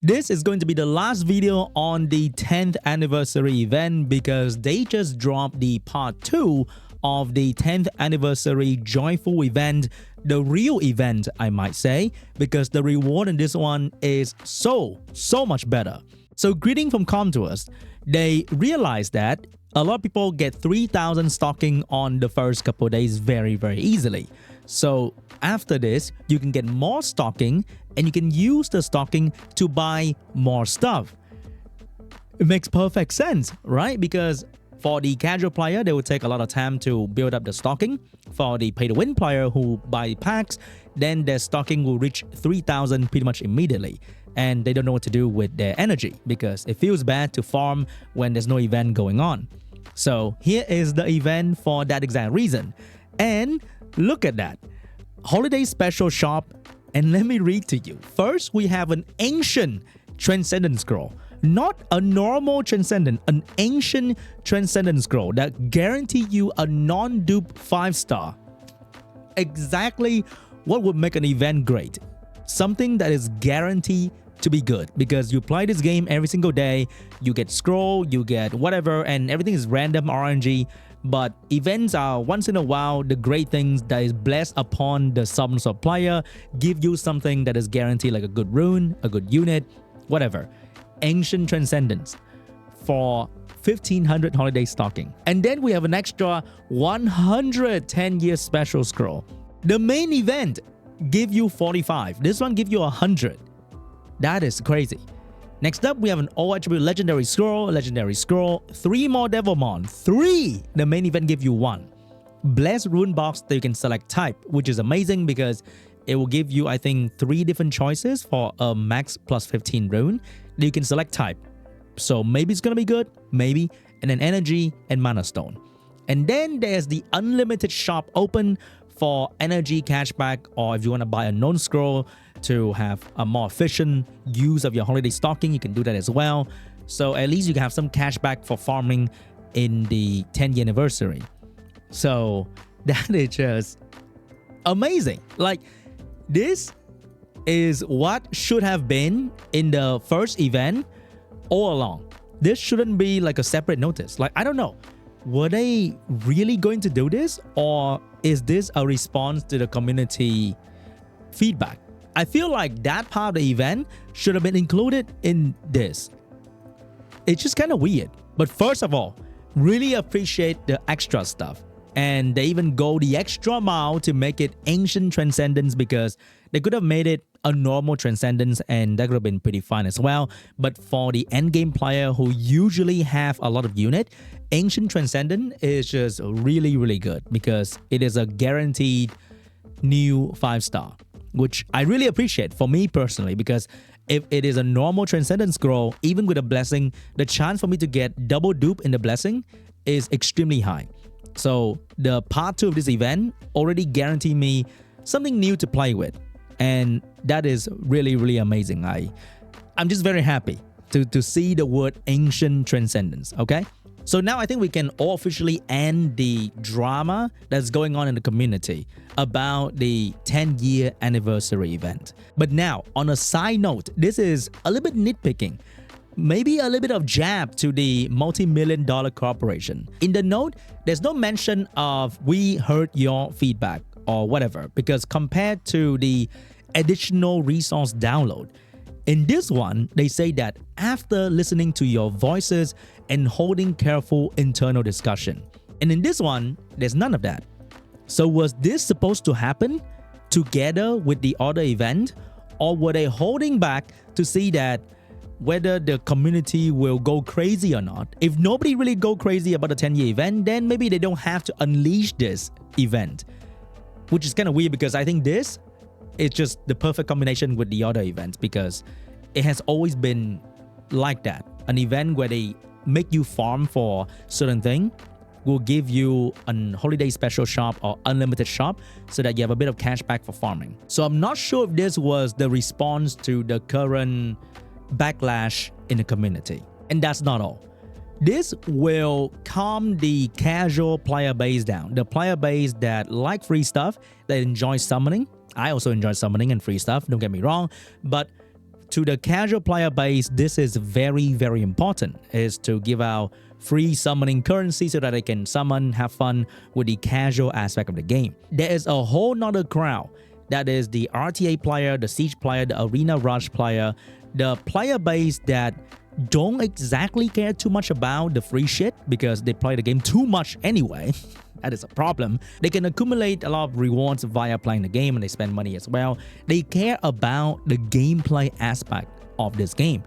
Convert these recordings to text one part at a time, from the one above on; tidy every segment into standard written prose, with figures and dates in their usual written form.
This is going to be the last video on the 10th anniversary event because they just dropped the part 2 of the 10th anniversary joyful event, the real event I might say, because the reward in this one is so much better. So greeting from Comtours, they realized that a lot of people get 3,000 stocking on the first couple of days very easily. So after this, you can get more stocking and you can use the stocking to buy more stuff. It makes perfect sense, right? Because for the casual player, they will take a lot of time to build up the stocking. For the pay-to-win player who buy packs, then their stocking will reach 3,000 pretty much immediately. And they don't know what to do with their energy because it feels bad to farm when there's no event going on. So here is the event for that exact reason. And look at that. Holiday special shop. And let me read to you. First, we have an ancient transcendence scroll. Not a normal transcendent, an ancient transcendence scroll that guarantee you a non-dupe 5-star. Exactly what would make an event great. Something that is guaranteed to be good because you play this game every single day, you get scroll, you get whatever, and everything is random RNG. But events are once in a while the great things that is blessed upon the substance of player, give you something that is guaranteed like a good rune, a good unit, whatever. Ancient Transcendence for 1,500 holiday stocking. And then we have an extra 110-year special scroll. The main event give you 45. This one give you 100. That is crazy. Next up, we have an all attribute legendary scroll, 3 more Devilmon, 3. The main event give you 1. Blessed rune box that you can select type, which is amazing because it will give you, I think, 3 different choices for a max plus 15 rune that you can select type. So maybe it's gonna be good, maybe, and then energy and mana stone. And then there's the unlimited shop open for energy cashback, or if you want to buy a known scroll to have a more efficient use of your holiday stocking, you can do that as well. So at least you can have some cashback for farming in the 10th anniversary. So that is just amazing. Like, this is what should have been in the first event all along. This shouldn't be like a separate notice. Like, I don't know. Were they really going to do this, or is this a response to the community feedback? I feel like that part of the event should have been included in this. It's just kind of weird. But first of all, really appreciate the extra stuff. And they even go the extra mile to make it ancient transcendence because they could have made it a normal transcendence and that could have been pretty fun as well. But for the endgame player who usually have a lot of unit, ancient transcendence is just really good because it is a guaranteed new 5-star, which I really appreciate for me personally, because if it is a normal transcendence scroll, even with a blessing, the chance for me to get double dupe in the blessing is extremely high. So the part 2 of this event already guaranteed me something new to play with. And that is really amazing. I'm just very happy to see the word ancient transcendence, okay? So now I think we can all officially end the drama that's going on in the community about the 10-year anniversary event. But now, on a side note, this is a little bit nitpicking. Maybe a little bit of jab to the multi-million-dollar corporation. In the note, there's no mention of we heard your feedback or whatever, because compared to the additional resource download, in this one, they say that after listening to your voices and holding careful internal discussion. And in this one, there's none of that. So was this supposed to happen together with the other event, or were they holding back to see that whether the community will go crazy or not? If nobody really go crazy about the 10-year event, then maybe they don't have to unleash this event, which is kind of weird because I think this is just the perfect combination with the other events because it has always been like that. An event where they make you farm for certain thing will give you a holiday special shop or unlimited shop so that you have a bit of cash back for farming. So I'm not sure if this was the response to the current backlash in the community. And that's not all. This will calm the casual player base down. The player base that like free stuff, that enjoy summoning. I also enjoy summoning and free stuff, don't get me wrong. But to the casual player base, this is very, very important, is to give out free summoning currency so that they can summon, have fun with the casual aspect of the game. There is a whole nother crowd. That is the RTA player, the Siege player, the Arena Rush player, the player base that don't exactly care too much about the free shit because they play the game too much anyway. That is a problem. They can accumulate a lot of rewards via playing the game and they spend money as well. They care about the gameplay aspect of this game,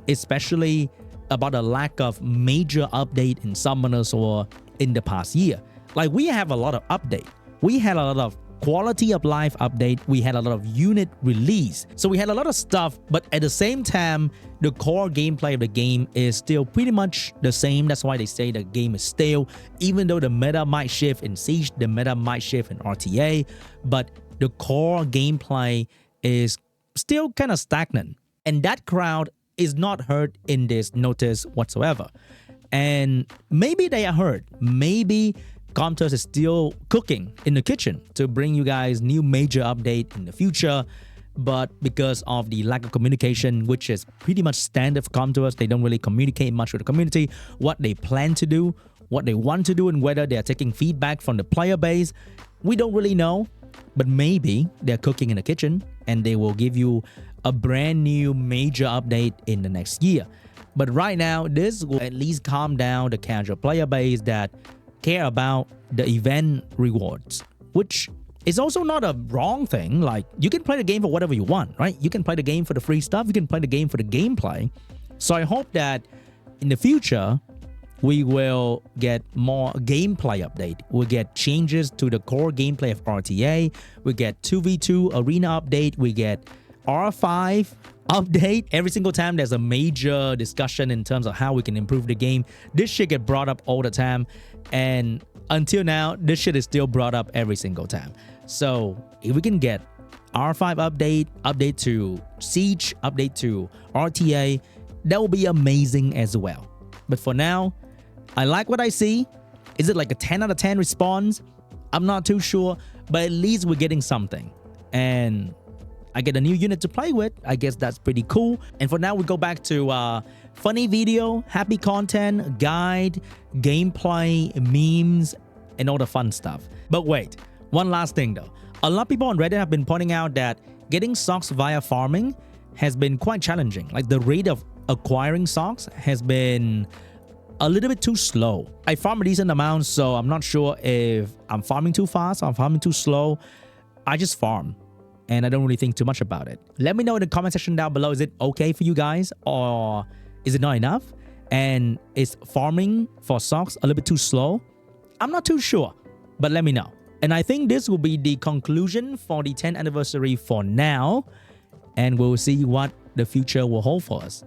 especially about the lack of major update in Summoners or in the past year. Like, we have a lot of update. We had a lot of quality of life update, we had a lot of unit release, so we had a lot of stuff, but at the same time the core gameplay of the game is still pretty much the same. That's why they say the game is stale, even though the meta might shift in Siege, the meta might shift in RTA, but the core gameplay is still kind of stagnant, and that crowd is not heard in this notice whatsoever. And maybe they are heard, maybe Comtus is still cooking in the kitchen to bring you guys new major update in the future, but because of the lack of communication, which is pretty much standard for Comtus, they don't really communicate much with the community, what they plan to do, what they want to do, and whether they are taking feedback from the player base, we don't really know. But maybe they're cooking in the kitchen and they will give you a brand new major update in the next year. But right now, this will at least calm down the casual player base that care about the event rewards, which is also not a wrong thing. Like, you can play the game for whatever you want, right? You can play the game for the free stuff, you can play the game for the gameplay. So I hope that in the future we will get more gameplay update. We'll get changes to the core gameplay of RTA. We get 2v2 arena update. We get R5 update. Every single time there's a major discussion in terms of how we can improve the game, this shit get brought up all the time, and until now this shit is still brought up every single time. So if we can get R5 update to Siege, update to RTA, that will be amazing as well. But for now, I like what I see. Is it like a 10 out of 10 response? I'm not too sure, but at least we're getting something, and I get a new unit to play with. I guess that's pretty cool. And for now, we go back to funny video, happy content, guide, gameplay, memes, and all the fun stuff. But wait, one last thing though. A lot of people on Reddit have been pointing out that getting socks via farming has been quite challenging. Like, the rate of acquiring socks has been a little bit too slow. I farm a decent amount, so I'm not sure if I'm farming too fast or I'm farming too slow. I just farm, and I don't really think too much about it. Let me know in the comment section down below, is it okay for you guys, or is it not enough? And is farming for socks a little bit too slow? I'm not too sure, but let me know. And I think this will be the conclusion for the 10th anniversary for now, and we'll see what the future will hold for us.